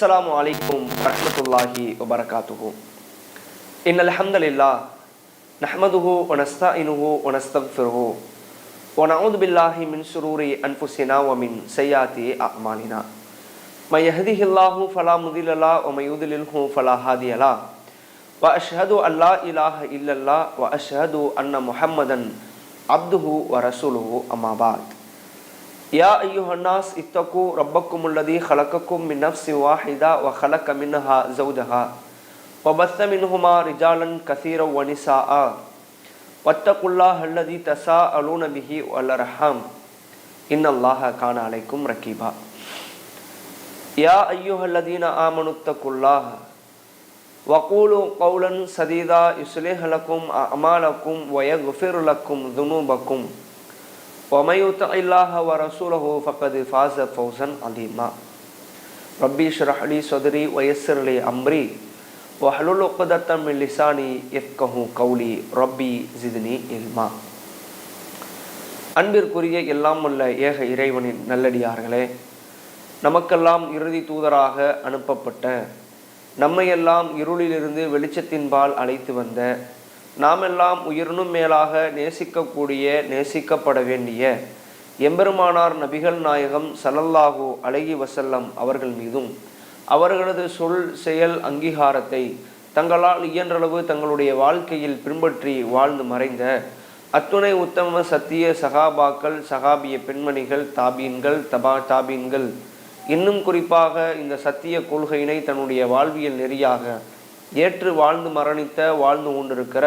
அஸ்ஸலாமு அலைக்கும் வரஹ்மத்துல்லாஹி வபரகாத்துஹு. இன்னல் ஹம்தலில்லாஹ் நஹ்மதுஹு வ நஸ்தஈனுஹு வ நஸ்தக்ஃபிருஹு வ நஊது பில்லாஹி மின் ஷுரூரி அன்ஃபுஸினா வ மின் ஸய்யிஆத்தி அஅமாலினா. மை யஹ்திஹில்லாஹு ஃபலா முதில்ல லஹு வ மை யுத்லில்ஹு ஃபலா ஹாதிய லஹு. வ அஷ்ஹது அல்லா இலாஹ இல்லல்லாஹ் வ அஷ்ஹது அன்ன முஹம்மதன் அப்துஹு வ ரசூலுஹு அம்மா பஅத். யா அய்யுஹன்னாஸ் இத்தகு ரப்பக்குமுல்லதீ ஹலகக்கும் மின் நஃப்ஸின் வாஹிதா வ ஹலக மின்ஹா ஸௌஜஹா வ பஸ்ஸ மின்ஹுமா ரிஜாலன் கஸீரன் வ நிஸாஅ வத்தகுல்லாஹ அல்லதீ தஸாஅலூன பிஹி வல் அர்ஹாம் இன்னல்லாஹ கான அலைக்கும் ரகீபா. யா அய்யுஹல்லதீன ஆமனு தக்குல்லாஹ வ கூலு கௌலன் சதீதா யுஸ்லிஹ் லக்கும் அஅமாலக்கும் வ யக்ஃபிர் லக்கும் ذுனூபக்கும் وَمَن يُطِعِ اللَّهَ وَرَسُولَهُ فَقَدْ فَازَ فَوْزًا عَظِيمًا. رَبِّ اشْرَحْ لِي صَدْرِي وَيَسِّرْ لِي أَمْرِي وَاحْلُلْ عُقْدَةً مِّن لِّسَانِي يَفْقَهُوا قَوْلِي رَبِّ زِدْنِي عِلْمًا. அன்பிற்குரிய எல்லாம் வல்ல ஏக இறைவனின் நல்லடியார்களே, நமக்கெல்லாம் இறுதி தூதராக அனுப்பப்பட்ட, நம்மையெல்லாம் இருளிலிருந்து வெளிச்சத்தின்பால் அழைத்து வந்த, நாமெல்லாம் உயிரினும் மேலாக நேசிக்கக்கூடிய, நேசிக்கப்பட வேண்டிய எம்பெருமானார் நபிகள் நாயகம் ஸல்லல்லாஹு அலைஹி வஸல்லம் அவர்கள் மீதும் அவர்களது சொல் செயல் அங்கீகாரத்தை தங்களால் இயன்றளவு தங்களுடைய வாழ்க்கையில் பின்பற்றி வாழ்ந்து மறைந்த அத்துணை உத்தம சத்திய சகாபாக்கள், சகாபிய பெண்மணிகள், தாபீன்கள், தாபீன்கள், இன்னும் குறிப்பாக இந்த சத்திய கொள்கையினை தன்னுடைய வாழ்வியல் நெறியாக ஏற்று வாழ்ந்து வாழ்ந்து கொண்டிருக்கிற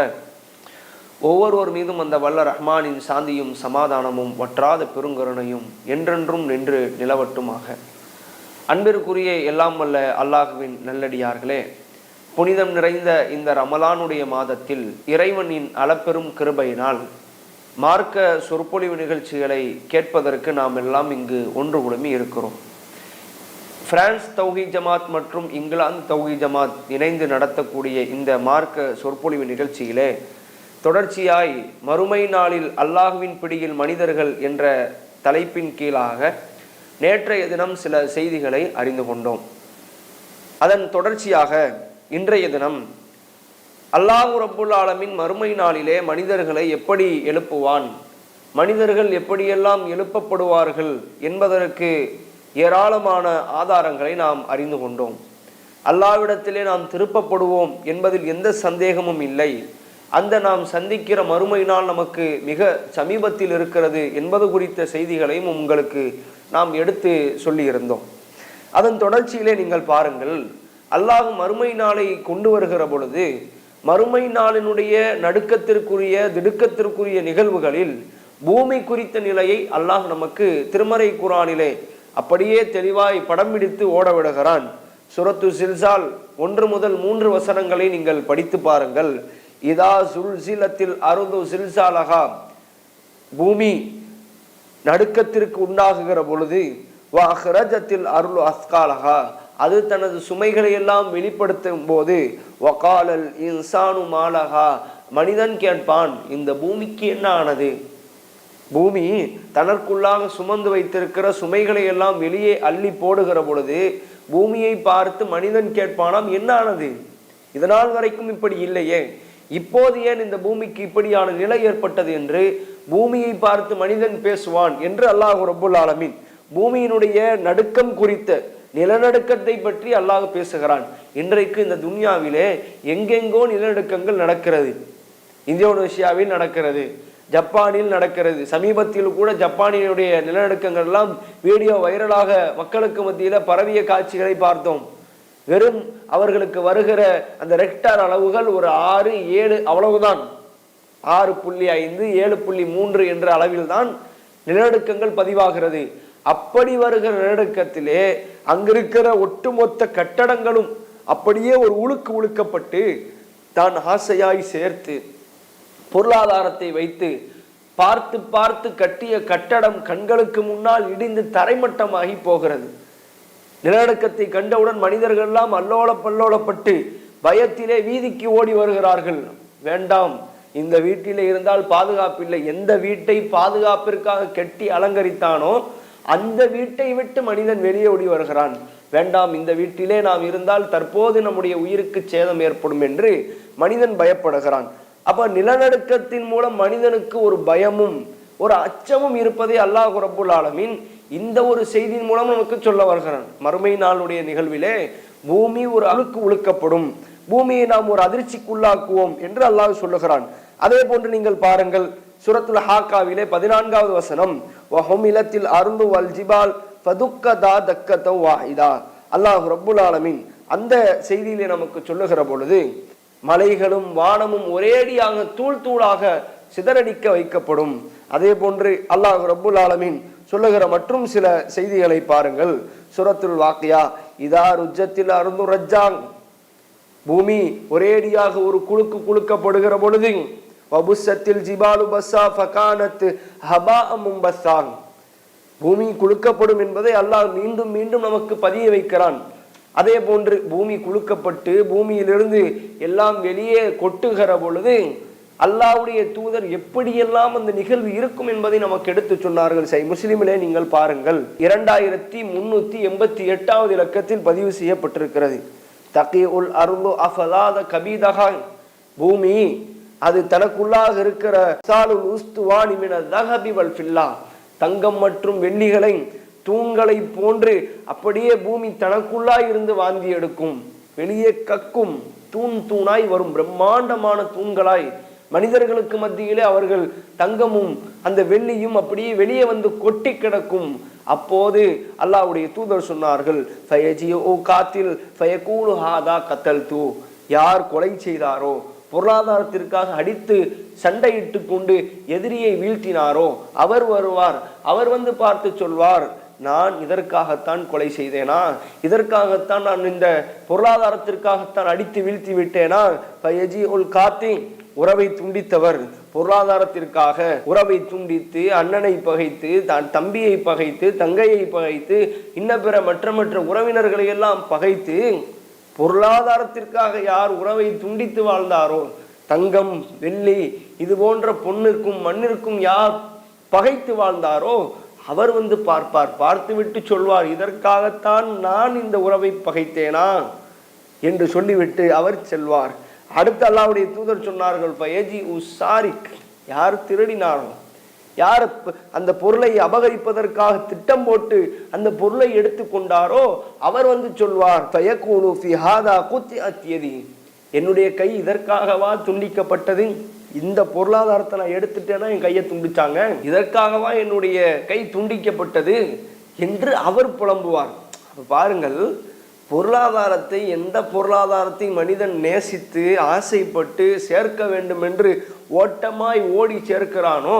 ஒவ்வொருவர் மீதும் அந்த வல்ல ரஹ்மானின் சாந்தியும் சமாதானமும் வற்றாத பெருங்கருணையும் என்றென்றும் நின்று நிலவட்டுமாக. அன்பிற்குரிய எல்லாம் வல்ல அல்லாஹுவின் நல்லடியார்களே, புனிதம் நிறைந்த இந்த ரமலானுடைய மாதத்தில் இறைவனின் அளப்பெரும் கிருபையினால் மார்க்க சொற்பொழிவு நிகழ்ச்சிகளை கேட்பதற்கு நாம் எல்லாம் இங்கு ஒன்று குழுமி இருக்கிறோம். பிரான்ஸ் தௌஹீத் ஜமாத் மற்றும் இங்கிலாந்து தௌஹீத் ஜமாத் இணைந்து நடத்தக்கூடிய இந்த மார்க்க சொற்பொழிவு நிகழ்ச்சியிலே தொடர்ச்சியாய் மறுமை நாளில் அல்லாஹுவின் பிடியில் மனிதர்கள் என்ற தலைப்பின் கீழாக நேற்றைய தினம் சில செய்திகளை அறிந்து கொண்டோம். அதன் தொடர்ச்சியாக இன்றைய தினம் அல்லாஹ் ரப்புல் ஆலமீன் மறுமை நாளிலே மனிதர்களை எப்படி எழுப்புவான், மனிதர்கள் எப்படியெல்லாம் எழுப்பப்படுவார்கள் என்பதற்கு ஏராளமான ஆதாரங்களை நாம் அறிந்து கொண்டோம். அல்லாஹ்விடத்திலே நாம் திருப்பப்படுவோம் என்பதில் எந்த சந்தேகமும் இல்லை. அந்த நாம் சந்திக்கிற மறுமை நாள் நமக்கு மிக சமீபத்தில் இருக்கிறது என்பது குறித்த செய்திகளையும் உங்களுக்கு நாம் எடுத்து சொல்லியிருந்தோம். அதன் தொடர்ச்சியிலே நீங்கள் பாருங்கள், அல்லாஹ் மறுமை நாளை கொண்டு வருகிற பொழுது மறுமை நாளினுடைய நடுக்கத்திற்குரிய திடுக்கத்திற்குரிய நிகழ்வுகளில் பூமி குறித்த நிலையை அல்லாஹ் நமக்கு திருமறை குர்ஆனிலே அப்படியே தெளிவாய் படம் பிடித்து ஓட விடுகிறான். சூரத்து ஸில்ஸால் 1 முதல் 3 வசனங்களை நீங்கள் படித்து பாருங்கள். இதா ஸுல்ஸிலத்தில் அர்து ஸில்ஸாலஹா, பூமி நடுக்கத்திற்கு உண்டாகுகிற பொழுது, வ அஹ்ரஜத்தில் அர்து அஸ்காலஹா, அது தனது சுமைகளை எல்லாம் வெளிப்படுத்தும் போது, வகாலல் இன்சானு மாலஹா, மனிதன் கேட்பான் இந்த பூமிக்கு என்ன ஆனது. பூமி தனக்குள்ளாக சுமந்து வைத்திருக்கிற சுமைகளை எல்லாம் வெளியே அள்ளி போடுகிற பொழுது பூமியை பார்த்து மனிதன் கேட்பானாம் என்ன ஆனது, இதனால் வரைக்கும் இப்படி இல்லையே, இப்போது ஏன் இந்த பூமிக்கு இப்படியான நிலை ஏற்பட்டது என்று பூமியை பார்த்து மனிதன் பேசுவான் என்று அல்லாஹ் ரப்புல் ஆலமீன் பூமியினுடைய நடுக்கம் குறித்த நிலநடுக்கத்தை பற்றி அல்லாஹ் பேசுகிறான். இன்றைக்கு இந்த துன்யாவிலே எங்கெங்கோ நிலநடுக்கங்கள் நடக்கிறது. இந்தோனேஷியாவில் நடக்கிறது, ஜப்பானில் நடக்கிறது. சமீபத்தில் கூட ஜப்பானினுடைய நிலநடுக்கங்கள் எல்லாம் வீடியோ வைரலாக மக்களுக்கு மத்தியில் பரவிய காட்சிகளை பார்த்தோம். வெறும் அவர்களுக்கு வருகிற அந்த ரெக்டார் அளவுகள் ஒரு 6, 7 அவ்வளவுதான். 6.5, 7.3 என்ற அளவில் தான் நிலநடுக்கங்கள் பதிவாகிறது. அப்படி வருகிற நிலநடுக்கத்திலே அங்கிருக்கிற ஒட்டுமொத்த கட்டடங்களும் அப்படியே ஒரு உழுக்கப்பட்டு தான் ஆசையாய் சேர்த்து பொருளாதாரத்தை வைத்து பார்த்து பார்த்து கட்டிய கட்டடம் கண்களுக்கு முன்னால் இடிந்து தரைமட்டமாகி போகிறது. நிலநடுக்கத்தை கண்டவுடன் மனிதர்கள் எல்லாம் அல்லோலப்பல்லோலப்பட்டு பயத்திலே வீதிக்கு ஓடி வருகிறார்கள். வேண்டாம், இந்த வீட்டிலே இருந்தால் பாதுகாப்பில்லை. எந்த வீட்டை பாதுகாப்பிற்காக கட்டி அலங்கரித்தானோ அந்த வீட்டை விட்டு மனிதன் வெளியே ஓடி வருகிறான். வேண்டாம், இந்த வீட்டிலே நாம் இருந்தால் தற்போது நம்முடைய உயிருக்கு சேதம் ஏற்படும் என்று மனிதன் பயப்படுகிறான். அப்ப நிலநடுக்கத்தின் மூலம் மனிதனுக்கு ஒரு பயமும் ஒரு அச்சமும் இருப்பதை அல்லாஹ் ரப்புல் ஆலமீன் இந்த ஒரு செய்தியின் மூலம் நமக்கு சொல்ல வருகிறான். மறுமை நாளுடைய நிகழ்விலே பூமி ஒரு அழுக்கு உழுக்கப்படும், பூமியை நாம் ஒரு அதிர்ச்சிக்குள்ளாக்குவோம் என்று அல்லாஹ் சொல்லுகிறான். அதே போன்று நீங்கள் பாருங்கள், சூரத்துல் ஹாக்காவிலே 14வது வசனம், வஹுமிலத்தில் அருந்து வல் ஜிபால் ஃபதுக்கதா தக்கதவ் வாஹிதா. அல்லாஹ் ரப்புல் ஆலமீன் அந்த செய்தியிலே நமக்கு சொல்லுகிற பொழுது மலைகளும் வானமும் ஒரேடியாக தூள் தூளாக சிதறடிக்க வைக்கப்படும். அதே போன்று அல்லாஹ் ரப்புல் ஆலமீன் சொல்லுகிற மற்றும் சில செய்திகளை பாருங்கள். சூரத்துல் வாக்கியா, இதா ருஜ்ஜத்தில் அருந்து ரஜ்ஜாங், பூமி ஒரேடியாக ஒரு குலுக்கு குலுக்கப்படுகிற பொழுது, வபுஸ்ஸத்தில் ஜிபாலு பஸ்ஸா ஃபகானத் ஹபாஅ மும்பஸ்ஸாங், பூமி குலுக்கப்படும் என்பதை அல்லாஹ் மீண்டும் மீண்டும் நமக்கு பதிய வைக்கிறான். அதே போன்று பூமி குலுக்கப்பட்டு பூமியிலிருந்து எல்லாம் வெளியே கொட்டுகிற பொழுது அல்லாஹ்வுடைய தூதர் எப்படியெல்லாம் அந்த நிகழ்வு இருக்கும் என்பதை நமக்கு எடுத்து சொன்னார்கள். முஸ்லிமிலே நீங்கள் பாருங்கள், 2388வது இலக்கத்தில் பதிவு செய்யப்பட்டிருக்கிறது. தகீஉல் அர்து அஃலாத கபீதஹா, பூமி அது தனக்குள்ளாக இருக்கிற சாலுல் உஸ்துவானி மின தஹபி வல் ஃபில்லா, தங்கம் மற்றும் வெள்ளிகளை தூண்களை போன்று அப்படியே பூமி தனக்குள்ளாய் இருந்து வாந்தி எடுக்கும், வெளியே கக்கும், தூண் தூணாய் வரும், பிரம்மாண்டமான தூண்களாய் மனிதர்களுக்கு மத்தியிலே அவர்கள் தங்கமும் அந்த வெள்ளியும் அப்படியே வெளியே வந்து கொட்டி கிடக்கும். அப்போது அல்லாஹ்வுடைய தூதர் சொன்னார்கள், யார் கொலை செய்தாரோ, பொருளாதாரத்திற்காக அடித்து சண்டையிட்டு கொண்டு எதிரியை வீழ்த்தினாரோ அவர் வருவார். அவர் வந்து பார்த்து சொல்வார், நான் இதற்காகத்தான் கொலை செய்தேனா, இதற்காகத்தான் நான் இந்த பொருளாதாரத்திற்காகத்தான் அடித்து வீழ்த்தி விட்டேனா. உறவை துண்டித்தவர், பொருளாதாரத்திற்காக உறவை துண்டித்து அண்ணனை பகைத்து தம்பியை பகைத்து தங்கையை பகைத்து இன்ன பிற மற்ற உறவினர்களை எல்லாம் பகைத்து பொருளாதாரத்திற்காக யார் உறவை துண்டித்து வாழ்ந்தாரோ, தங்கம் வெள்ளி இது போன்ற பொன்னிற்கும் மண்ணிற்கும் யார் பகைத்து வாழ்ந்தாரோ அவர் வந்து பார்ப்பார், பார்த்துவிட்டு சொல்வார், இதற்காகத்தான் நான் இந்த உறவை பகைத்தேனா என்று சொல்லிவிட்டு அவர் செல்வார். அடுத்து அல்லாஹ்வுடைய தூதர் சொன்னார்கள், யார் திருடினாரோ, யார் அந்த பொருளை அபகரிப்பதற்காக திட்டம் போட்டு அந்த பொருளை எடுத்து கொண்டாரோ அவர் வந்து சொல்வார், என்னுடைய கை இதற்காகவா துண்டிக்கப்பட்டது, இந்த பொருளாதாரத்தை நான் எடுத்துட்டேன்னா என் கையை துண்டிச்சாங்க, இதற்காகவா என்னுடைய கை துண்டிக்கப்பட்டது என்று அவர் புலம்புவார். அப்ப பாருங்கள், பொருளாதாரத்தை, எந்த பொருளாதாரத்தை மனிதன் நேசித்து ஆசைப்பட்டு சேர்க்க வேண்டும் என்று ஓட்டமாய் ஓடி சேர்க்கிறானோ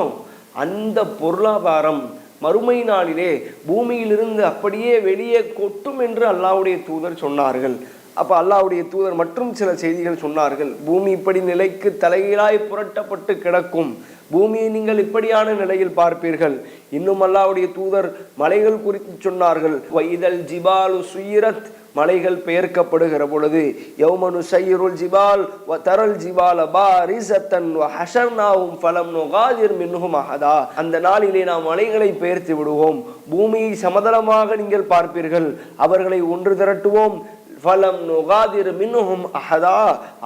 அந்த பொருளாதாரம் மறுமை நாளிலே பூமியிலிருந்து அப்படியே வெளியே கொட்டும் என்று அல்லாஹ்வுடைய தூதர் சொன்னார்கள். அப்ப அல்லாஹ்வுடைய தூதர் மற்றும் சில செய்திகள் சொன்னார்கள். பூமி இப்படி நிலைக்கு தலைகீழாய் புரட்டப்பட்டு கிடக்கும், பூமியை நீங்கள் இப்படியான நிலையில் பார்ப்பீர்கள். இன்னும் அல்லாஹ்வுடைய தூதர் மலைகள் குறித்து சொன்னார்கள். வைதல் ஜிபாலு சுயிரத், மலைகள் பெயர்க்கப்படுகிற பொழுது, யௌமனு சைருல் ஜிபால் வ தரல் ஜிபால பாரிஸத்தன் வ ஹஷர்னாஹும் ஃபலம் நுகாதிர் மின்ஹும் அஹதா, அந்த நாளிலே நாம் மலைகளை பெயர்த்து விடுவோம், பூமியை சமதளமாக நீங்கள் பார்ப்பீர்கள், அவர்களை ஒன்று திரட்டுவோம், ஃபலம் நுகாதிர் மின்ஹும் அஹதா,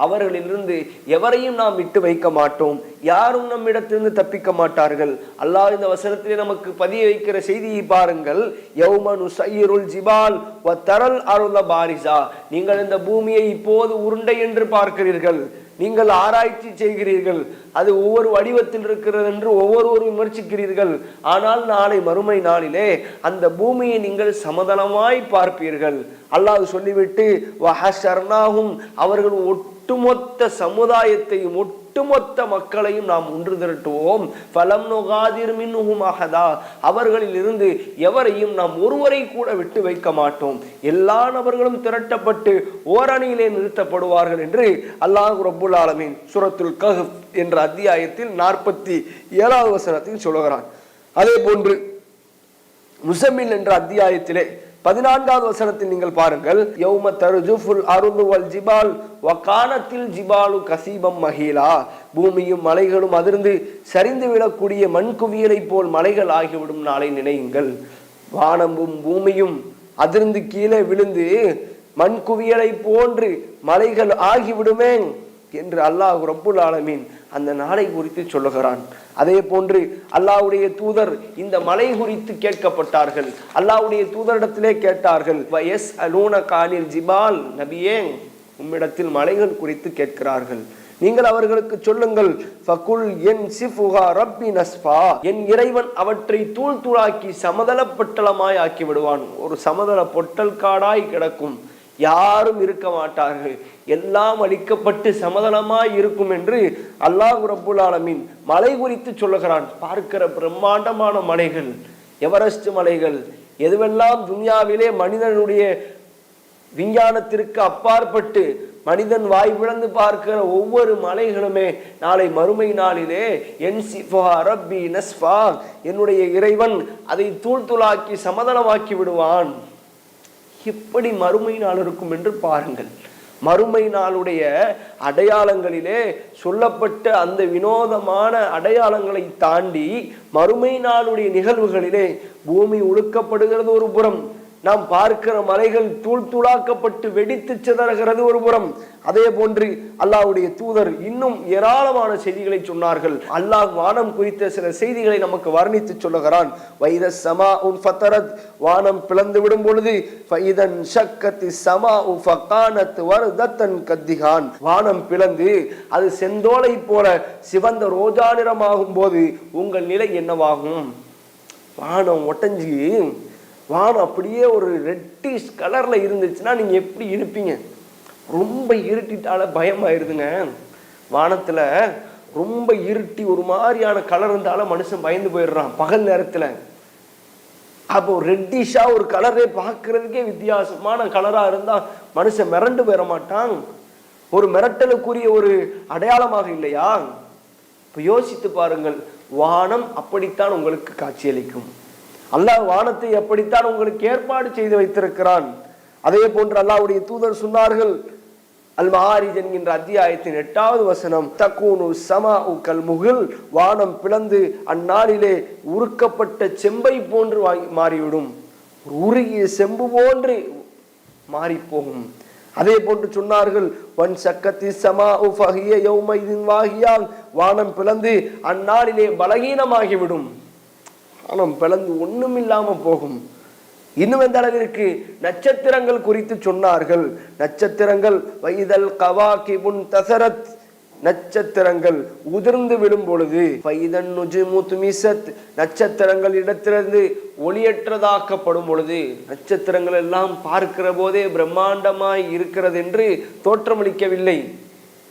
அவர்களிலிருந்து எவரையும் நாம் விட்டு வைக்க மாட்டோம், யாரும் நம்மிடத்திலிருந்து தப்பிக்க மாட்டார்கள். அல்லாஹ் இந்த வசனத்திலே நமக்கு பதிய வைக்கிற செய்தியை பாருங்கள். யௌமனு சைருல் ஜிபால் வ தரல் அருள பாரிசா, நீங்கள் இந்த பூமியை இப்போது உருண்டை என்று பார்க்கிறீர்கள், நீங்கள் ஆராய்ச்சி செய்கிறீர்கள், அது ஒவ்வொரு வடிவத்தில் இருக்கிறது என்று ஒவ்வொருவரும் விமர்சிக்கிறீர்கள். ஆனால் நாளை மறுமை நாளிலே அந்த பூமியை நீங்கள் சமதளமாய் பார்ப்பீர்கள். அல்லாஹ் சொல்லிவிட்டு வஹஷர்னாஹும், அவர்கள் ஒட்டுமொத்த சமுதாயத்தையும் ஒட்டுமொத்த மக்களையும் நாம் ஒன்று திரட்டுவோம், ஃபலம் நுகாதிர் மின்ஹும் அஹதா, அவர்களில் இருந்து எவரையும் நாம் ஒருவரை கூட விட்டு வைக்க மாட்டோம், எல்லா நபர்களும் திரட்டப்பட்டு ஓரணியிலே நிறுத்தப்படுவார்கள் என்று அல்லாஹ் ரப்புல் ஆலமீன் சூரத்துல் கஹ்ஃப் என்ற அத்தியாயத்தில் 47வது வசனத்தில் சொல்லுகிறான். அதே போன்று முஸம்மில் என்ற அத்தியாயத்திலே 14வது வசனத்தில் நீங்கள் பாருங்கள். யௌம தர்ஜுஃபுல் அர்து வல் ஜிபால் வ கானத்தில் ஜிபாலு கசீபம் மஹீலா, பூமியும் மலைகளும் அதிர்ந்து சரிந்து விடக்கூடிய மண் குவியலை போல் மலைகள் ஆகிவிடும் நாளை நினையுங்கள். வானமும் பூமியும் அதிர்ந்து கீழே விழுந்து மண் குவியலை போன்று மலைகள் ஆகிவிடுமே என்று அல்லாஹ் ரப்புல் ஆலமீன் அந்த நாளை குறித்து சொல்லுகிறான். அதே போன்று அல்லாஹ்வுடைய தூதர் இந்த மலை குறித்து கேட்கப்பட்டார்கள். அல்லாஹ்வுடைய தூதரிடத்திலே கேட்டார்கள், வயஸ் அலூன கானில் ஜிபால், நபியே உம்மிடத்தில் மலைகள் குறித்து கேட்கிறார்கள், நீங்கள் அவர்களுக்கு சொல்லுங்கள், ஃபகுல் யன்சிஃபுஹா ரப்பி நஸ்ஃபா, என் இறைவன் அவற்றை தூள் தூளாக்கி சமதள பொட்டலமாய் ஆக்கி விடுவான். ஒரு சமதள பொட்டல் காடாய் கிடக்கும், யாரும் இருக்க மாட்டார்கள், எல்லாம் அழிக்கப்பட்டு சமதளமாய் இருக்கும் என்று அல்லாஹ் ரப்புல் ஆலமீன் மலை குறித்து சொல்லுகிறான். பார்க்கிற பிரம்மாண்டமான மலைகள், எவரெஸ்ட் மலைகள், எதுவெல்லாம் துன்யாவிலே மனிதனுடைய விஞ்ஞானத்திற்கு அப்பாற்பட்டு மனிதன் வாய் பிளந்து பார்க்கிற ஒவ்வொரு மலைகளுமே நாளை மறுமை நாளிலே என்சிஃபுஹா ரப்பி நஸ்ஃபா, என்னுடைய இறைவன் அதை தூள் தூளாக்கி சமதளமாக்கி விடுவான். எப்படி மறுமை நாள் இருக்கும் என்று பாருங்கள். மறுமை நாளுடைய அடையாளங்களிலே சொல்லப்பட்ட அந்த வினோதமான அடையாளங்களை தாண்டி மறுமை நாளுடைய நிகழ்வுகளிலே பூமி உழுக்கப்படுகிறது ஒரு புறம், நாம் பார்க்கிற மலைகள் தூள் தூளாக்கப்பட்டு வெடித்து சிதறுகிறது ஒரு புறம். அதே போன்று அல்லாஹ்வுடைய தூதர் இன்னும் ஏராளமான செய்திகளை சொன்னார்கள். அல்லாஹ் வானம் குறித்த சில செய்திகளை நமக்கு வர்ணித்து சொல்லுகிறான். வைதஸ் ஸமாஉன் ஃபதரத், வானம் பிளந்து விடும் பொழுது, ஃபைதன் ஷக்கத்தி ஸமாஉ ஃபகானத் வர்தத்தன் கத்திகான், வானம் பிளந்து அது செந்தோலை போல சிவந்த ரோஜா நிறமாகும் போது உங்கள் நிலை என்னவாகும்? வானம் ஒட்டஞ்சி வானம் அப்படியே ஒரு ரெட்டிஷ் கலர்ல இருந்துச்சுன்னா நீங்க எப்படி இருப்பீங்க? ரொம்ப இருட்டிட்டால பயமாயிருதுங்க. வானத்துல ரொம்ப இருட்டி ஒரு மாதிரியான கலர் இருந்தால மனுஷன் பயந்து போயிடுறான் பகல் நேரத்துல. அப்போ ரெட்டிஷா ஒரு கலரே பார்க்கறதுக்கே வித்தியாசமான கலரா இருந்தா மனுஷன் மிரண்டு போயிட மாட்டான். ஒரு மிரட்டலுக்குரிய ஒரு அடையாளமாக இல்லையா? இப்ப யோசித்து பாருங்கள், வானம் அப்படித்தான் உங்களுக்கு காட்சியளிக்கும். அல்லாஹ் வானத்தை எப்படித்தான் உங்களுக்கு ஏற்பாடு செய்து வைத்திருக்கிறான். அதே போன்று அல்லாஹ்வுடைய தூதர் சொன்னார்கள், அல் மஆரிஜ் என்கின்ற அத்தியாயத்தின் 8வது வசனம், தகூனு ஸமாஉ கல் முகில், வானம் பிளந்து அந்நாளிலே உருக்கப்பட்ட செம்பை போன்று மாறிவிடும், உருகிய செம்பு போன்று மாறி போகும். அதே போன்று சொன்னார்கள், வன் சக்கத்தி ஸமாஉ ஃபஹிய யௌமைதின் வாஹியா, வானம் பிளந்து அந்நாளிலே பலகீனமாகிவிடும், வானம் பிளந்து ஒண்ணும் இல்லாம போகும். இன்னும் எந்த அளவிற்கு நட்சத்திரங்கள் குறித்து சொன்னார்கள். நட்சத்திரங்கள் வைதல் கவாகிபுன் தஸரத், நட்சத்திரங்கள் உதிர்ந்து விடும் பொழுது, ஃபைதன் நுஜுமு துமிஸத், நட்சத்திரங்கள் இடத்திலிருந்து ஒளியற்றதாக்கப்படும் பொழுது, நட்சத்திரங்கள் எல்லாம் பார்க்கிற போதே பிரம்மாண்டமாய் இருக்கிறது என்று தோற்றமளிக்கவில்லை.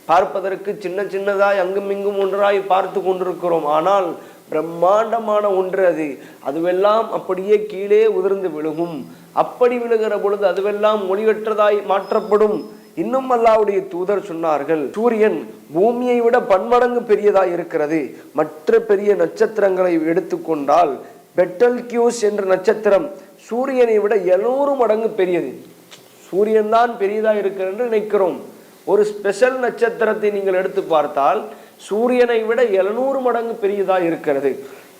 பார்ப்பதற்கு சின்ன சின்னதாய் அங்கும் இங்கும் ஒன்றாய் பார்த்து கொண்டிருக்கிறோம். ஆனால் பிரம்மாண்டமான ஒன்று அது. அதுவெல்லாம் அப்படியே கீழே உதிர்ந்து விழுகும். அப்படி விழுகிற பொழுது அதுவெல்லாம் ஒளிவற்றதாய் மாற்றப்படும். இன்னும் அல்லாஹ்வுடைய தூதர் சொன்னார்கள், சூரியன் பூமியை விட பன்மடங்கு பெரியதாய் இருக்கிறது. மற்ற பெரிய நட்சத்திரங்களை எடுத்துக்கொண்டால் பெட்டல் கியூஸ் என்ற நட்சத்திரம் சூரியனை விட 700 மடங்கு பெரியது. சூரியன் தான் பெரியதா இருக்கிறது என்று நினைக்கிறோம். ஒரு ஸ்பெஷல் நட்சத்திரத்தை நீங்கள் எடுத்து பார்த்தால் சூரியனை விட 700 மடங்கு பெரியதாக இருக்கிறது.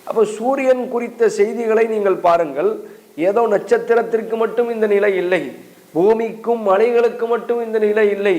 அப்போ சூரியன் குறித்த செய்திகளை நீங்கள் பாருங்கள். ஏதோ நட்சத்திரத்திற்கு மட்டும் இந்த நிலை இல்லை, பூமிக்கும் மலைகளுக்கு மட்டும் இந்த நிலை இல்லை,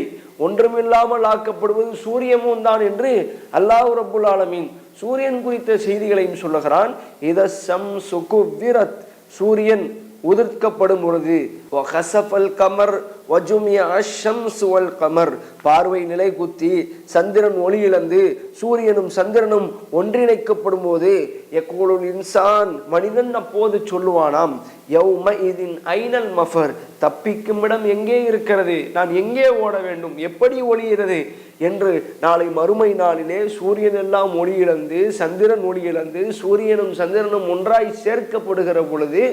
ஒன்றுமில்லாமல் ஆக்கப்படுவது சூரியமும் தான் என்று அல்லாஹ் ரப்புல் ஆலமீன் சூரியன் குறித்த செய்திகளையும் சொல்லுகிறான். இத ஷம்ஸு குவ்விரத், சூரியன் உதிர்க்கப்படும் பொழுது, வஹஸஃபல் கமர் வஜுமிய அஷம்ஸு வல் கமர், பார்வை நிலை குத்தி சந்திரன் ஒளி இழந்து சூரியனும் சந்திரனும் ஒன்றிணைக்கப்படும் போது, யகூலுல் இன்சான், மனிதன் அப்போது சொல்லுவானாம், யௌமஇதின் ஐனல் மஃபர், தப்பிக்கும் இடம் எங்கே இருக்கிறது, நான் எங்கே ஓட வேண்டும், எப்படி ஒளியிறது என்று நாளை மறுமை நாளிலே சூரியன் எல்லாம் ஒளி இழந்து சந்திரன் ஒளி இழந்து சூரியனும் சந்திரனும் ஒன்றாய் சேர்க்கப்படுகிற பொழுது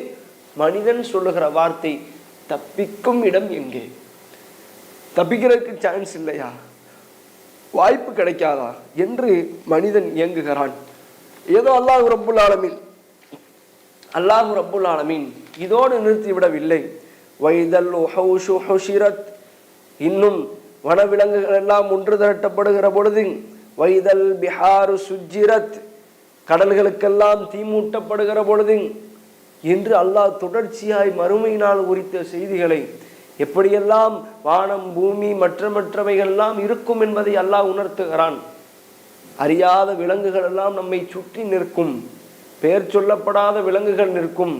மனிதன் சொல்லுகிற வார்த்தை, தப்பிக்கும் இடம் எங்கே? தப்பிக்கிறதுக்கு சான்ஸ் இல்லையா, வாய்ப்பு கிடைக்காதா என்று மனிதன் இயங்குகிறான். ஏதோ அல்லாஹ் ரப்புல் ஆலமீன் இதோடு நிறுத்திவிடவில்லை. வைதல் ஹௌஷு ஹுஷிரத், இன்னும் வனவிலங்குகள் எல்லாம் ஒன்று திரட்டப்படுகிற பொழுது, வைதல் பிஹாரு சுஜிரத், கடல்களுக்கெல்லாம் தீமூட்டப்படுகிற பொழுது, என்று அல்லாஹ் தொடர்ச்சியாய் மறுமை நாள் குறித்த செய்திகளை, எப்படியெல்லாம் வானம் பூமி மற்றவைகள்லாம் இருக்கும் என்பதை அல்லாஹ் உணர்த்துகிறான். அறியாத விலங்குகள் எல்லாம் நம்மை சுற்றி நிற்கும், பெயர் சொல்லப்படாத விலங்குகள் நிற்கும்.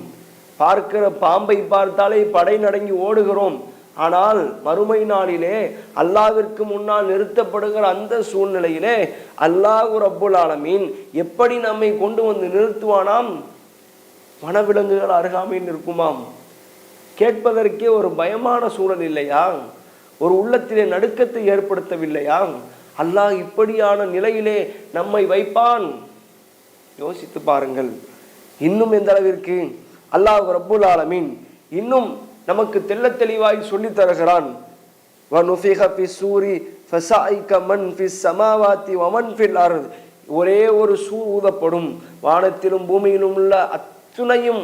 பார்க்கிற பாம்பை பார்த்தாலே படை நடுங்கி ஓடுகிறோம். ஆனால் மறுமை நாளிலே அல்லாஹ்விற்கு முன்னால் நிறுத்தப்படுகிற அந்த சூழ்நிலையிலே அல்லாஹ் ரப்புல் ஆலமீன் எப்படி நம்மை கொண்டு வந்து நிறுத்துவானாம்? வனவிலங்குகள் அருகாமையில் இருக்குமாம். கேட்பதற்கே ஒரு பயமான சூழல் இல்லையா? ஒரு உள்ளத்திலே நடுக்கத்தை ஏற்படுத்தவில்லையா? அல்லாஹ் இப்படியான நிலையிலே நம்மை வைப்பான். யோசித்து பாருங்கள். இன்னும் எந்த அளவிற்கு அல்லாஹ் ரப்புல் ஆலமீன் இன்னும் நமக்கு தெள்ள தெளிவாய் சொல்லி தருகிறான். ஒரே ஒரு சூர் ஊதப்படும், வானத்திலும் பூமியிலும் உள்ள அத்துணையும்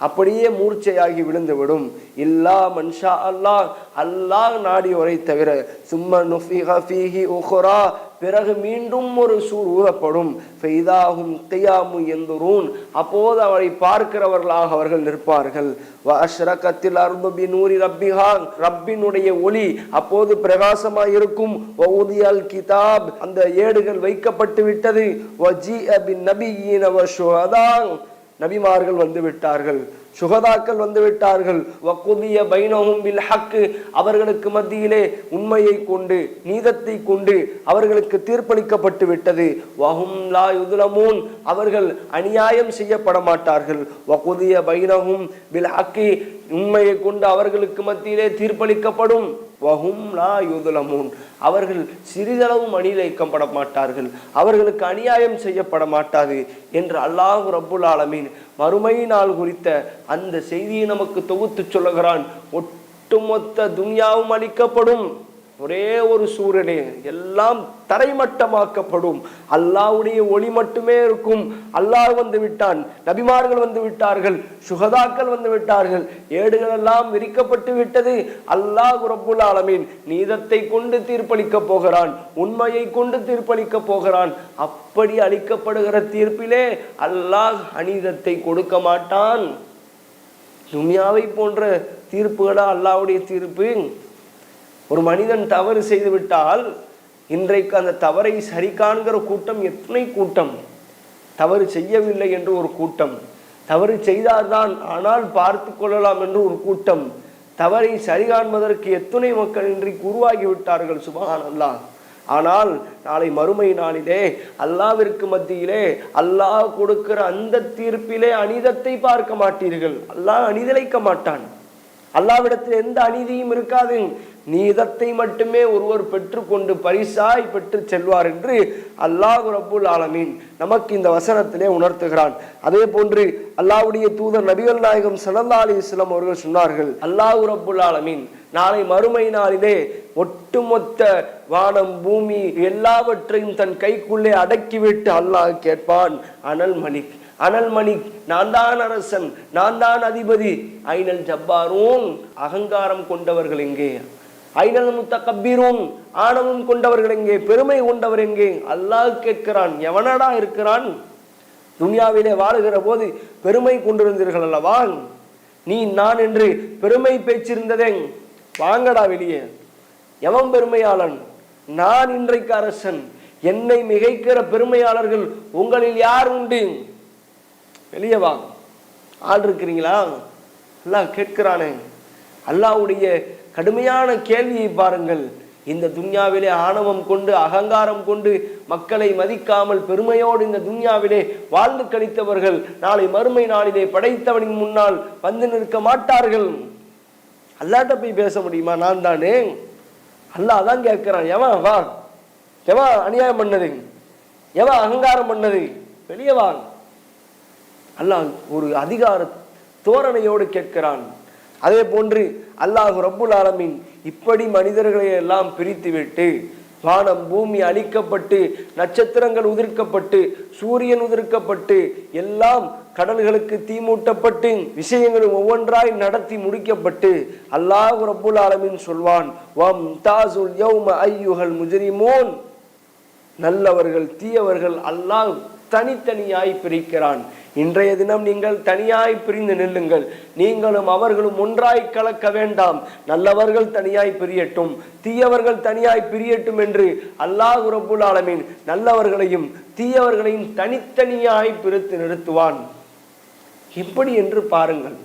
அப்படியே மூர்ச்சையாகி விழுந்துவிடும். இல்லா மன்ஷா அல்லாஹ், அல்லாஹ் நாடியோரை தவிர. சும்ம நுஃபிக ஃபீஹி உஹ்ரா, பிறகு மீண்டும் ஒரு சூர் ஊதப்படும். ஃபைதாஹும் கியாமு யன்துரூன், அப்போது அவரை பார்க்கிறவர்களாக அவர்கள் நிற்பார்கள். வ அஷ்ரகத்தில் அர்து பிநூரி ரப்பிஹா, ரப்பினுடைய ஒளி அப்போது பிரகாசமாய் இருக்கும். வ உதியல் கிதாப், அந்த ஏடுகள் வைக்கப்பட்டு விட்டது. வ ஜீஅ பின் நபியீன வ ஷுஹதா, நபிமார்கள் வந்து விட்டார்கள், சுகதாக்கள் வந்து விட்டார்கள். வக்குதிய பைனஹும் பில் ஹக், அவர்களுக்கு மத்தியிலே உண்மையை கொண்டு நீதத்தை கொண்டு அவர்களுக்கு தீர்ப்பளிக்கப்பட்டு விட்டது. வஹும் லா யுதுலமூன், அவர்கள் அநியாயம் செய்யப்பட மாட்டார்கள். வக்குதிய பைனஹும் பில் ஹக், உண்மையை கொண்டு அவர்களுக்கு மத்தியிலே தீர்ப்பளிக்கப்படும். வஹும் லா யுதுலமூன், அவர்கள் சிறிதளவும் அநிலைக்கப்பட மாட்டார்கள், அவர்களுக்கு அநியாயம் செய்யப்பட மாட்டாது என்று அல்லாஹ் ரப்புல் ஆலமீன் மறுமை நாள் குறித்த அந்த செய்தியை நமக்கு தொகுத்து சொல்லுகிறான். ஒட்டுமொத்த துன்யாவும் அளிக்கப்படும். ஒரே ஒரு சூரியனே எல்லாம் தரைமட்டமாக்கப்படும். அல்லாஹ்வுடைய ஒளி மட்டுமே இருக்கும். அல்லாஹ் வந்து விட்டான், நபிமார்கள் வந்து விட்டார்கள், சுஹதாக்கள் வந்து விட்டார்கள், ஏடுகள் எல்லாம் விரிக்கப்பட்டு விட்டது. அல்லாஹ் ரப்புல் ஆலமீன் நீதத்தை கொண்டு தீர்ப்பளிக்க போகிறான், உண்மையை கொண்டு தீர்ப்பளிக்க போகிறான். அப்படி அளிக்கப்படுகிற தீர்ப்பிலே அல்லாஹ் அநீதத்தை கொடுக்க மாட்டான். துன்யாவை போன்ற தீர்ப்புகளா அல்லாஹ்வுடைய தீர்ப்பு? ஒரு மனிதன் தவறு செய்து விட்டால் இன்றைக்கு அந்த தவறை சரி காண்கிற கூட்டம் எத்தனை கூட்டம், தவறு செய்யவில்லை என்று ஒரு கூட்டம், தவறு செய்தார்தான் ஆனால் பார்த்து கொள்ளலாம் என்று ஒரு கூட்டம், தவறை சரி காண்பதற்கு எத்தனை மக்கள் இன்றைக்கு உருவாகிவிட்டார்கள். சுப்ஹானல்லாஹ். ஆனால் நாளை மறுமை நாளிலே அல்லாஹ்விற்கு மத்தியிலே அல்லாஹ் கொடுக்கிற அந்த தீர்ப்பிலே அநீதத்தை பார்க்க மாட்டீர்கள். அல்லாஹ் அநீதிழைக்க மாட்டான். அல்லாஹ்விடத்தில் எந்த அநீதியும் இருக்காது. நீதத்தை மட்டுமே ஒருவர் பெற்றுக்கொண்டு பரிசாய் பெற்று செல்வார் என்று அல்லாஹ் ரப்புல் ஆலமீன் நமக்கு இந்த வசனத்திலே உணர்த்துகிறான். அதே போன்று அல்லாஹ்வுடைய தூதர் நபிகள் நாயகம் ஸல்லல்லாஹு அலைஹி வஸல்லம் அவர்கள் சொன்னார்கள், அல்லாஹ் ரப்புல் ஆலமீன் நாளை மறுமை நாளிலே ஒட்டுமொத்த வானம் பூமி எல்லாவற்றையும் தன் கைக்குள்ளே அடக்கிவிட்டு அல்லாஹ் கேட்பான், அனல் மலிக், அனல் மலிக், நான் தான் அரசன், நான் தான் அதிபதி. ஐனல் ஜப்பாரூன், அகங்காரம் கொண்டவர்கள் எங்கே? ஐனல் முத்தகப்பீரூன், ஆணவம் கொண்டவர்கள் எங்கே? பெருமை கொண்டவர் எங்கே? அல்லாஹ் கேட்கிறான். எவனடா இருக்கிறான்? துன்யாவிலே வாழுகிற போது பெருமை கொண்டிருந்தீர்கள் அல்லவா? நீ நான் என்று பெருமை பேச்சிருந்ததே, வாங்கடா வெளியே. எவன் பெருமையாளன்? நான் இன்றைக்கு அரசன். என்னை மிகைக்கிற பெருமையாளர்கள் உங்களில் யார் உண்டு? வெளியே வா. ஆள் இருக்கிறீங்களா? அல்லாஹ் கேட்கிறானே. அல்லாஹ்வுடைய கடுமையான கேள்வியை பாருங்கள். இந்த துன்யாவிலே ஆணவம் கொண்டு அகங்காரம் கொண்டு மக்களை மதிக்காமல் பெருமையோடு இந்த துன்யாவிலே வாழ்ந்து கழித்தவர்கள் நாளை மறுமை நாளிலே படைத்தவனின் முன்னால் வந்து நிற்க மாட்டார்கள். அல்லாஹ்ட்ட போய் பேச முடியுமா? நான் தானே. அல்லாஹ் தான் கேட்கிறான். எவன் வா, எவன் அநியாயம் பண்ணது, எவன் அகங்காரம் பண்ணது, வெளியே வா. அல்லாஹ் ஒரு அதிகார தோரணையோடு கேட்கிறான். அதே போன்று அல்லாஹ் ரப்புல் ஆலமீன் இப்படி மனிதர்களை எல்லாம் பிரித்துவிட்டு வானம் பூமி அழிக்கப்பட்டு நட்சத்திரங்கள் உதிர்க்கப்பட்டு சூரியன் உதிர்க்கப்பட்டு எல்லாம் கடல்களுக்கு தீமூட்டப்பட்டு விஷயங்களும் ஒவ்வொன்றாய் நடத்தி முடிக்கப்பட்டு அல்லாஹ் ரப்புல் ஆலமீன் சொல்வான், வம் தாசுல் யௌம ஐயுஹல் முஜ்ரிமூன், நல்லவர்கள் தீயவர்கள் அல்லாஹ் தனித்தனியாய் பிரிக்கிறான். இன்றைய தினம் நீங்கள் தனியாய் பிரிந்து நில்லுங்கள். நீங்களும் அவர்களும் ஒன்றாய் கலக்க வேண்டாம். நல்லவர்கள் தனியாய் பிரியட்டும், தீயவர்கள் தனியாய் பிரியட்டும் என்று அல்லாஹ் ரப்புல் ஆலமீன் நல்லவர்களையும் தீயவர்களையும் தனித்தனியாய் பிரித்து நிறுத்துவான். எப்படி என்று பாருங்கள்.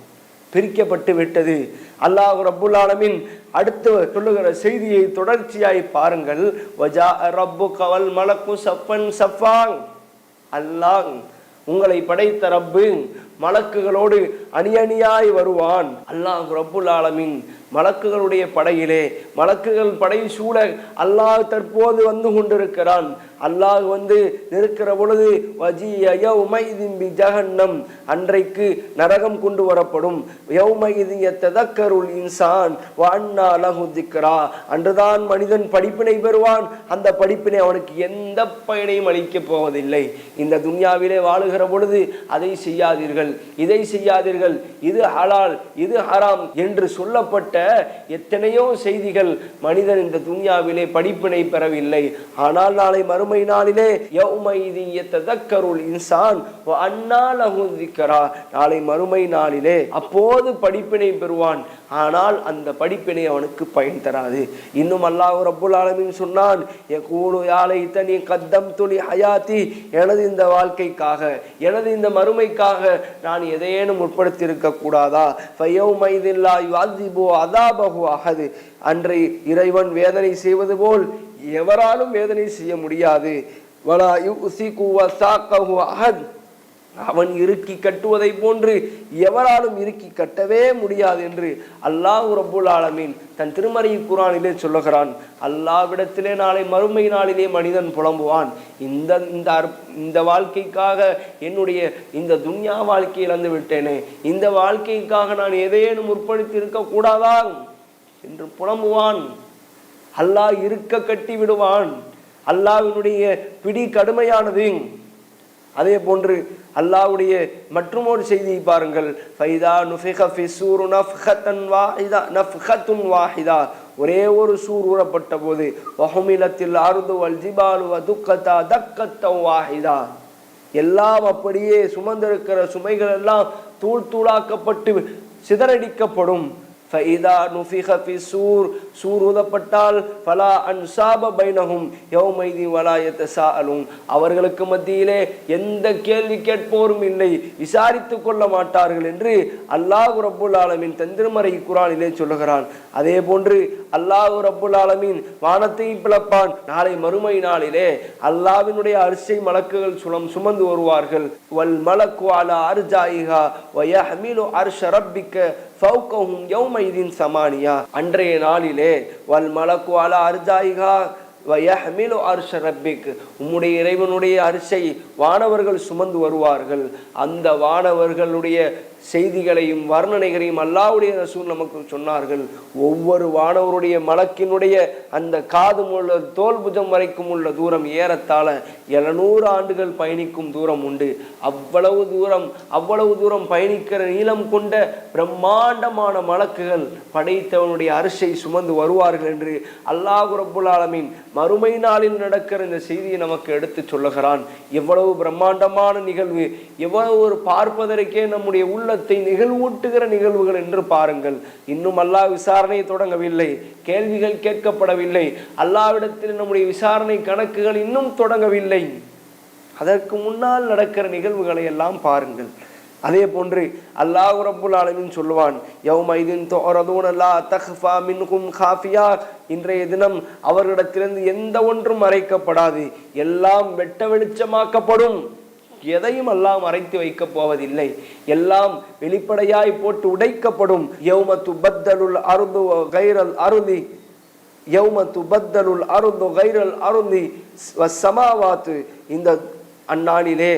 பிரிக்கப்பட்டு விட்டது. அல்லாஹ் ரப்புல் ஆலமீன் அடுத்து சொல்லுகிற செய்தியை தொடர்ச்சியாய் பாருங்கள். வஜா ரப்புக வல் மலக்கு சஃபன் சஃபா. அல்லாஹ் உங்களை படைத்த ரப்பு மலக்குகளோடு அணி அணியாய் வருவான். அல்லாஹ் ரப்புல் ஆலமீன் மலக்குகளுடைய படையிலே, மலக்குகள் படை சூழ அல்லாஹ் தற்போது வந்து கொண்டிருக்கிறான். அல்லாஹ் வந்து இருக்கிற பொழுது வஜிய யௌமைதின் பிஜஹன்னம், அன்றைக்கு நரகம் கொண்டு வரப்படும். யௌமைதின் யத்ததக்கருல் இன்சான் வ அன்னா லஹு திக்ரா, அன்றுதான் மனிதன் படிப்பினை பெறுவான். அந்த படிப்பினை அவனுக்கு எந்த பயனையும் அளிக்கப் போவதில்லை. இந்த துன்யாவிலே வாழுகிற பொழுது அதை செய்யாதீர்கள், இதை செய்யாதீர்கள், இது ஹலால் இது ஹராம் என்று சொல்லப்பட்ட எத்தனையோ செய்திகள் மனிதன் இந்த துன்யாவிலே படிப்பினை பெறவில்லை. ஆனால் நாளை மறுமை நாளிலே யௌமைதின் யத்ததக்கருல் இன்சான் வ அன்னா லஹு திக்ரா, நாளை மறுமை நாளிலே அப்போது படிப்பினை பெறுவான். ஆனால் அந்த படிப்பினை அவனுக்கு பயன் தராது. இன்னும் அல்லாஹ் ரப்புல் ஆலமீன் சொன்னான், யகூலு யா லைத்தனி கத்தம்து லி ஹயாத்தி, எனது இந்த வாழ்க்கைக்காக, எனது இந்த மறுமைக்காக நான் எதையேனும் முற்படுத்தி இருக்க கூடாதா? ஃபயௌமைதின் லா யுஅஸிபு அஸாபஹு அஹத், அன்றை இறைவன் வேதனை செய்வது போல் எவராலும் வேதனை செய்ய முடியாது. வலா யுஸிகு வஸாகஹு அஹத், அவன் இறுக்கி கட்டுவதை போன்று எவராலும் இறுக்கி கட்டவே முடியாது என்று அல்லாஹ் ரப்புல் ஆலமீன் தன் திருமறை குர்ஆனிலே சொல்லுகிறான். அல்லாஹ்விடத்திலே நாளை மறுமை நாளிலே மனிதன் புலம்புவான், இந்த வாழ்க்கைக்காக என்னுடைய இந்த துன்யா வாழ்க்கை இழந்து விட்டேனே, இந்த வாழ்க்கைக்காக நான் எதையேனும் முற்படுத்தி இருக்க கூடாதா என்று புலம்புவான். அல்லாஹ் இருக்க கட்டி விடுவான். அல்லாஹ்வினுடைய பிடி கடுமையானது. அதே போன்று அல்லாஹ்வுடைய மற்றொரு செய்தியை பாருங்கள். ஃபைதா நுஃபிக ஃபிஸ்ஸூர் நஃப்ஹத்தன் வாஹிதா நஃப்ஹத்துன் வாஹிதா, ஒரே ஒரு சூர் ஊறப்பட்ட போது வஹுமிலத்தில் அர்து வல் ஜிபாலு வதுக்கதா தக்கத்தன் வாஹிதா, எல்லாம் அப்படியே சுமந்திருக்கிற சுமைகள் எல்லாம் தூள் தூளாக்கப்பட்டு சிதறடிக்கப்படும். ஃபைதா நுஃபிக ஃபிஸ்ஸூர், சூர் ஊதப்பட்டால் ஃபலா அன்சாப பைனஹும் யௌமைதி வலா யதசாஅலூன், அவர்களுக்கு மத்தியிலே எந்த கேள்வி கேட்போரும் இல்லை, விசாரித்து கொள்ள மாட்டார்கள் என்று அல்லாஹ் ரப்புல் ஆலமீன் தன் திருமறை குர்ஆனிலே சொல்லுகிறான். அதே போன்று அல்லாஹ் ரப்புல் ஆலமீன் வானத்தை பிளப்பான். நாளை மறுமை நாளிலே அல்லாஹ்வினுடைய அரிசை மலக்குகள் சுமந்து வருவார்கள். வல் மலக்கு அலா அர்ஜாயிஹா வ யஹ்மிலு அர்ஷ ரப்பிக ஃபௌகஹும் யௌமைதின் சமானியா, அன்றைய நாளிலே வல் மலக்கு அலா அர்ஜாயிஹா வ யஹ்மிலு அர்ஷ ரப்பிக், உம்முடைய இறைவனுடைய அரிசை வானவர்கள் சுமந்து வருவார்கள். அந்த வானவர்களுடைய செய்திகளையும் வர்ணனைகளையும் அல்லாஹ்வுடைய ரசூல் நமக்கு சொன்னார்கள். ஒவ்வொரு வானவருடைய மலக்கினுடைய அந்த காது உள்ள தோல் புஜம் வரைக்கும் உள்ள தூரம் ஏறத்தாழ 700 ஆண்டுகள் பயணிக்கும் தூரம் உண்டு. அவ்வளவு தூரம் பயணிக்கிற நீளம் கொண்ட பிரம்மாண்டமான மலக்குகள் படைத்தவனுடைய அரிசை சுமந்து வருவார்கள் என்று அல்லாஹ் ரப்புல் ஆலமீன் மறுமை நாளில் நடக்கிற இந்த செய்தியை நமக்கு எடுத்து சொல்லுகிறான். எவ்வளவு பிரம்மாண்டமான நிகழ்வு, எவ்வளவு ஒரு பார்ப்பதற்கே நம்முடைய உள்ளத்தை நிகழ்வூட்டுகிற நிகழ்வுகள் என்று பாருங்கள். இன்னும் அல்லாஹ் விசாரணை தொடங்கவில்லை, கேள்விகள் கேட்கப்படவில்லை, அல்லாஹ்விடத்தில் நம்முடைய விசாரணை கணக்குகள் இன்னும் தொடங்கவில்லை. அதற்கு முன்னால் நடக்கிற நிகழ்வுகளை எல்லாம் பாருங்கள். அதே போன்று அல்லாஹ் ரப்புல் ஆலமீன் சொல்லுவான், யௌமைதின் துஅரதூன லா தக்ஃபா மின்கும் காஃபியா, இன்றைய தினம் அவர்களிடத்திலிருந்து எந்த ஒன்றும் மறைக்கப்படாது, எல்லாம் வெட்ட வெளிச்சமாக்கப்படும். எதையும் எல்லாம் மறைத்து வைக்க போவதில்லை, எல்லாம் வெளிப்படையாய் போட்டு உடைக்கப்படும். யௌம துபத்தலுல் அர்து கைரல் அருதி, யௌம துபத்தலுல் அர்து கைரல் அருதி வஸ்ஸமாவாத்து, இந்த அந்நாளிலே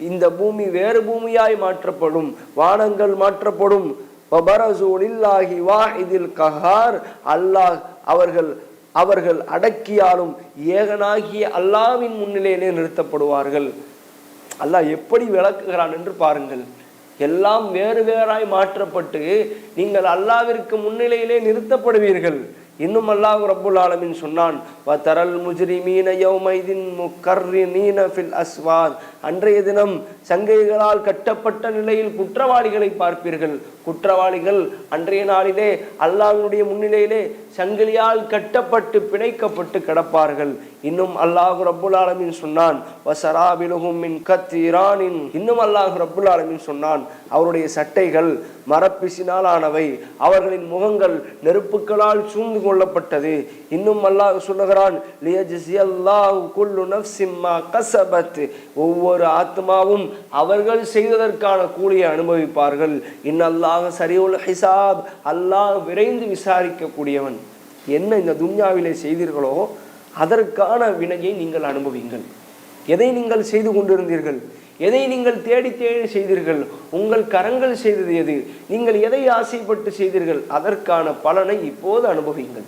இந்த பூமி வேறு பூமியாய் மாற்றப்படும், வானங்கள் மாற்றப்படும். வபரசூலில்லாஹி வாஹிதில் கஹார், அல்லாஹ் அவர்கள் அடக்கியாலும் ஏகனாகிய அல்லாஹ்வின் முன்னிலையிலே நிறுத்தப்படுவார்கள். அல்லாஹ் எப்படி விளக்குகிறான் என்று பாருங்கள். எல்லாம் வேறு வேறாய் மாற்றப்பட்டு நீங்கள் அல்லாஹ்விற்கு முன்னிலையிலே நிறுத்தப்படுவீர்கள். இன்னும் அல்லாஹ் ரப்புல் ஆலமீன் சொன்னான், வதரல் முஜ்ரிமீன யௌமைதின் முகர்ரினீன ஃபில் அஸ்வாத், அன்றைய தினம் சங்கைகளால் கட்டப்பட்ட நிலையில் குற்றவாளிகளை பார்ப்பீர்கள். குற்றவாளிகள் அன்றைய நாளிலே அல்லாஹ்வுடைய முன்னிலையிலே சங்கிலியால் கட்டப்பட்டு பிணைக்கப்பட்டு கிடப்பார்கள். இன்னும் அல்லாஹ் ரப்புல் ஆலமீன் சொன்னான், வஸராபிலுஹும் மின் கத்ரானின், இன்னும் அல்லாஹ் ரப்புல் ஆலமீன் சொன்னான், அவருடைய சட்டைகள் மரப்பிசினால் ஆனவை, அவர்களின் முகங்கள் நெருப்புகளால் சூழ்ந்து கொள்ளப்பட்டது. இன்னும் அல்லாஹ் சொல்லுகிறான், லியஜ்ஸியல்லாஹு குல்லு நஃப்ஸின் மா கஸபத், ஒவ்வொரு ஆத்மாவும் அவர்கள் செய்ததற்கான கூலியை அனுபவிப்பார்கள். இன்னல்லாஹ ஸரீஉல் ஹிசாப், அல்லாஹ் விரைந்து விசாரிக்கக்கூடியவன். என்ன இந்த துன்யாவிலே செய்தீர்களோ அதற்கான வினையை நீங்கள் அனுபவிங்கள். எதை நீங்கள் செய்து கொண்டிருந்தீர்கள், எதை நீங்கள் தேடி தேடி செய்தீர்கள், உங்கள் கரங்கள் செய்தது எது, நீங்கள் எதை ஆசைப்பட்டு செய்தீர்கள், அதற்கான பலனை இப்போது அனுபவிங்கள்.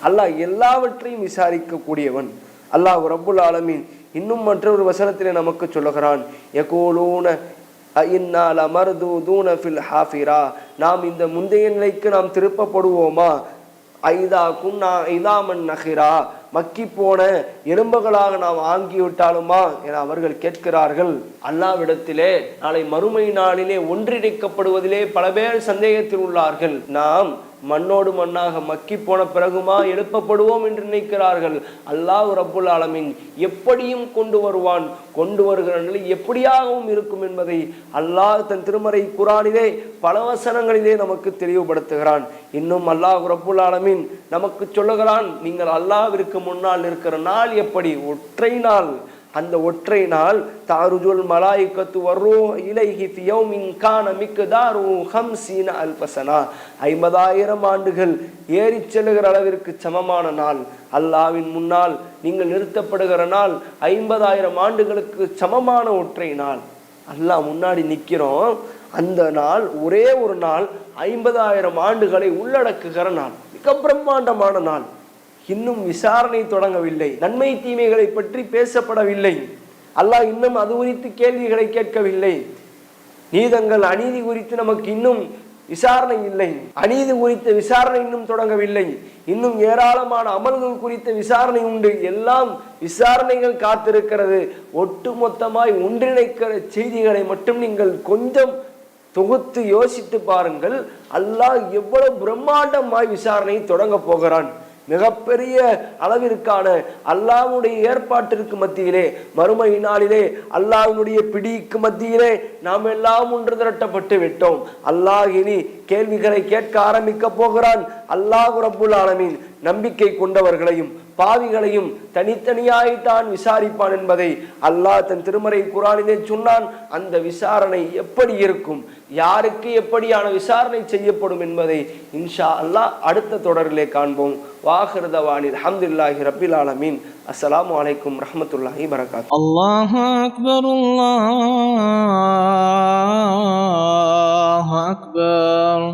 அல்லாஹ் எல்லாவற்றையும் விசாரிக்கக்கூடியவன். அல்லாஹ் ரப்புல் ஆலமீன் இன்னும் மற்றொரு வசனத்திலே நமக்கு சொல்லுகிறான், யகூலூன அஇன்னா லமர்தூதுன ஃபில் ஹாஃபிரா, நாம் இந்த முந்தைய நிலைக்கு நாம் திருப்பப்படுவோமா, ஐதா குன்னா இதாமன் நஹிரா, மக்கி போன எலும்புகளாக நாம் ஆங்கிவிட்டாலுமா என அவர்கள் கேட்கிறார்கள். அல்லாஹ்விடத்திலே நாளை மறுமை நாளிலே ஒன்றிணைக்கப்படுவதிலே பல பேர் சந்தேகத்தில் உள்ளார்கள். நாம் மண்ணோடு மண்ணாக மக்கி போன பிறகுமா எழுப்பப்படுவோம் என்று நினைக்கிறார்கள். அல்லாஹ் ரப்புல் ஆலமீன் எப்படியும் கொண்டு வருவான், கொண்டு வருகிற நிலை எப்படியாகவும் இருக்கும் என்பதை அல்லாஹ் தன் திருமறை குர்ஆனிலே பல வசனங்களிலே நமக்கு தெளிவுபடுத்துகிறான். இன்னும் அல்லாஹ் ரப்புல் ஆலமீன் நமக்கு சொல்லுகிறான், நீங்கள் அல்லாஹ்விற்கு முன்னால் இருக்கிற நாள் எப்படி, ஒற்றை நாள். அந்த ஒற்றை நாள் தாருஜுல் மலாயிகத்து வர்ரூஹ் இலைஹி ஃபி யௌமின் கான மிக்தாரு 50 அல்ஃப ஸனா, 50,000 ஆண்டுகள் ஏறி செல்லுகிற அளவிற்கு சமமான நாள். அல்லாஹ்வின் முன்னால் நீங்கள் நிறுத்தப்படுகிற நாள் 50,000 ஆண்டுகளுக்கு சமமான ஒற்றை நாள். அல்லாஹ் முன்னாடி நிற்கிறோம். அந்த நாள் ஒரே ஒரு நாள் 50,000 ஆண்டுகளை உள்ளடக்குகிற நாள், மிக பிரம்மாண்டமான நாள். இன்னும் விசாரணை தொடங்கவில்லை, நன்மை தீமைகளை பற்றி பேசப்படவில்லை. அல்லாஹ் இன்னும் அது குறித்து கேள்விகளை கேட்கவில்லை. நீதங்கள் அநீதி குறித்து நமக்கு இன்னும் விசாரணை இல்லை. அநீதி குறித்த விசாரணை இன்னும் தொடங்கவில்லை. இன்னும் ஏராளமான அமல்கள் குறித்த விசாரணை உண்டு. எல்லாம் விசாரணைகள் காத்திருக்கிறது. ஒட்டுமொத்தமாய் ஒன்றிணைக்கிற செய்திகளை மட்டும் நீங்கள் கொஞ்சம் தொகுத்து யோசித்து பாருங்கள். அல்லாஹ் எவ்வளவு பிரம்மாண்டமாய் விசாரணை தொடங்க போகிறான். மிகப்பெரிய அளவிற்கான அல்லாஹ்வுடைய ஏற்பாட்டிற்கு மத்தியிலே, மறுமை நாளிலே அல்லாஹ்வுடைய பிடிக்கு மத்தியிலே நாம் எல்லாம் ஒன்று திரட்டப்பட்டு விட்டோம். அல்லாஹ் இனி கேள்விகளை கேட்க ஆரம்பிக்க போகிறான். அல்லாஹ் ரப்புல் ஆலமீன் நம்பிக்கை கொண்டவர்களையும் பாவிகளையும் தனித்தனியாய்த்தான் விசாரிப்பான் என்பதை அல்லாஹ் தன் திருமறை குர்ஆனிலே சொன்னான். அந்த விசாரணை எப்படி இருக்கும், யாருக்கு எப்படியான விசாரணை செய்யப்படும் என்பதை இன்ஷா அல்லாஹ் அடுத்த தொடரிலே காண்போம். வாஹிர் தவானில் அல்ஹம்துலில்லாஹி ரப்பில் ஆலமீன். அஸ்ஸலாமு அலைக்கும் ரஹ்மத்துல்லாஹி பரகாத்துஹு. அல்லாஹு அக்பர், அல்லாஹு அக்பர்.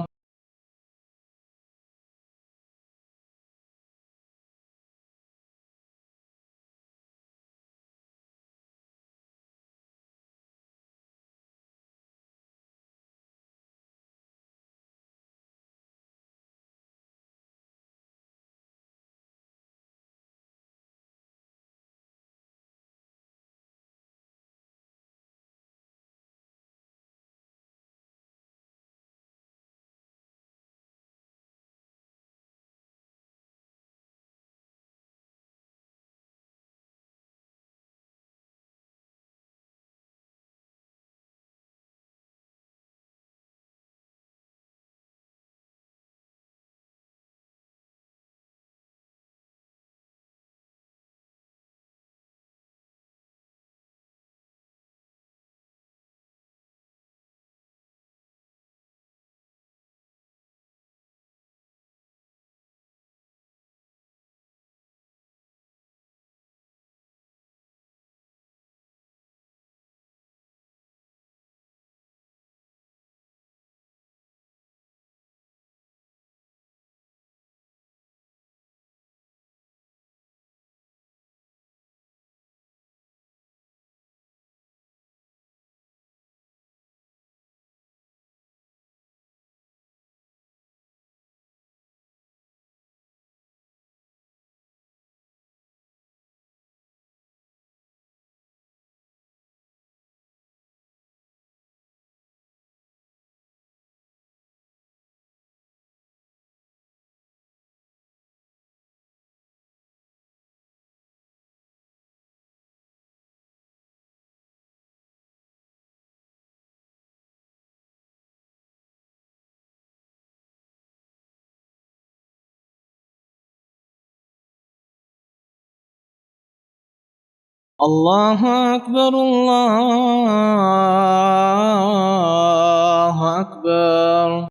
الله أكبر الله أكبر